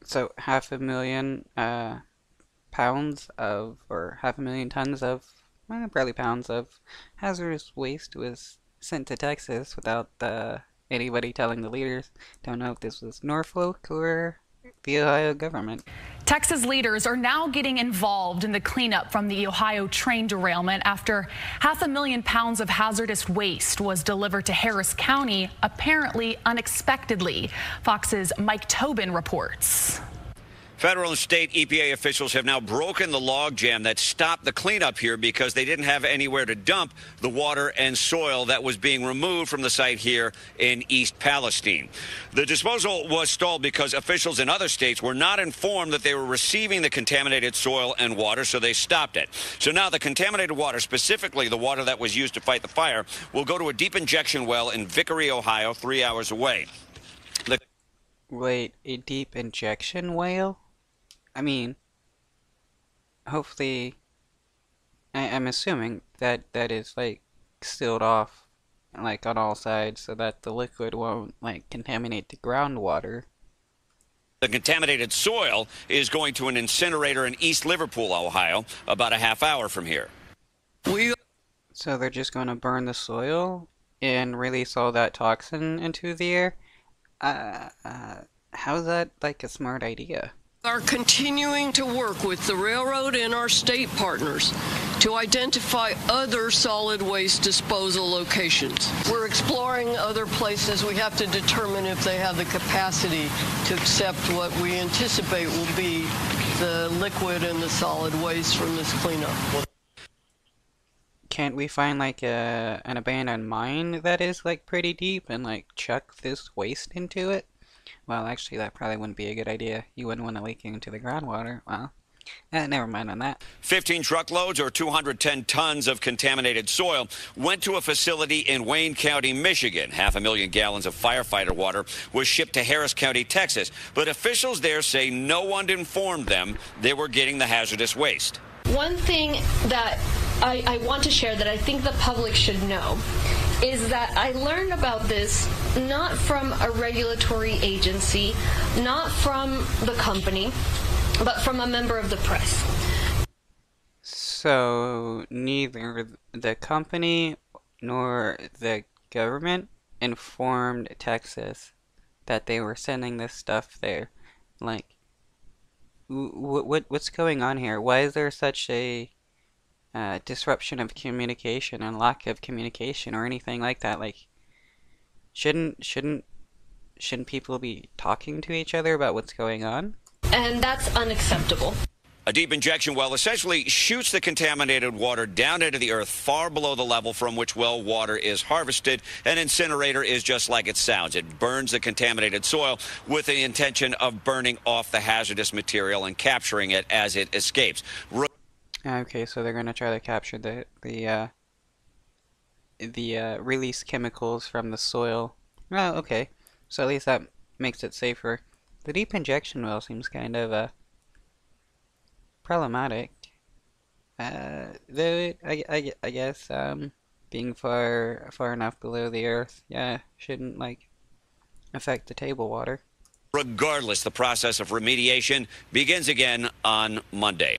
So 500,000 pounds of, or 500,000 tons of, barely pounds of hazardous waste was sent to Texas without anybody telling the leaders. Don't know if this was Norfolk or the Ohio government. Texas leaders are now getting involved in the cleanup from the Ohio train derailment after 500,000 pounds of hazardous waste was delivered to Harris County, apparently unexpectedly. Fox's Mike Tobin reports. Federal and state EPA officials have now broken the logjam that stopped the cleanup here because they didn't have anywhere to dump the water and soil that was being removed from the site here in East Palestine. The disposal was stalled because officials in other states were not informed that they were receiving the contaminated soil and water, so they stopped it. So now the contaminated water, specifically the water that was used to fight the fire, will go to a deep injection well in Vickery, Ohio, 3 hours away. Wait, a deep injection well? I mean, hopefully, I'm assuming that is like sealed off like on all sides so that the liquid won't like contaminate the groundwater. The contaminated soil is going to an incinerator in East Liverpool, Ohio, about a half hour from here. So they're just going to burn the soil and release all that toxin into the air? How's that like a smart idea? Are continuing to work with the railroad and our state partners to identify other solid waste disposal locations. We're exploring other places. We have to determine if they have the capacity to accept what we anticipate will be the liquid and the solid waste from this cleanup. Can't we find like an abandoned mine that is like pretty deep and like chuck this waste into it? Well, actually, that probably wouldn't be a good idea. You wouldn't want to leak into the groundwater. Well, never mind on that. 15 truckloads or 210 tons of contaminated soil went to a facility in Wayne County, Michigan. 500,000 gallons of firefighter water was shipped to Harris County, Texas. But officials there say no one informed them they were getting the hazardous waste. One thing that I want to share that I think the public should know is that I learned about this not from a regulatory agency, not from the company, but from a member of the press. So neither the company nor the government informed Texas that they were sending this stuff there. Like, what's going on here? Why is there such a disruption of communication and lack of communication or anything like that? Like, shouldn't people be talking to each other about what's going on? And that's unacceptable. A deep injection well essentially shoots the contaminated water down into the earth far below the level from which well water is harvested. An incinerator is just like it sounds. It burns the contaminated soil with the intention of burning off the hazardous material and capturing it as it escapes. Okay, so they're gonna try to capture the released chemicals from the soil. Oh, okay. So at least that makes it safer. The deep injection well seems kind of problematic. Though I guess being far enough below the earth, yeah, shouldn't like affect the table water. Regardless, the process of remediation begins again on Monday.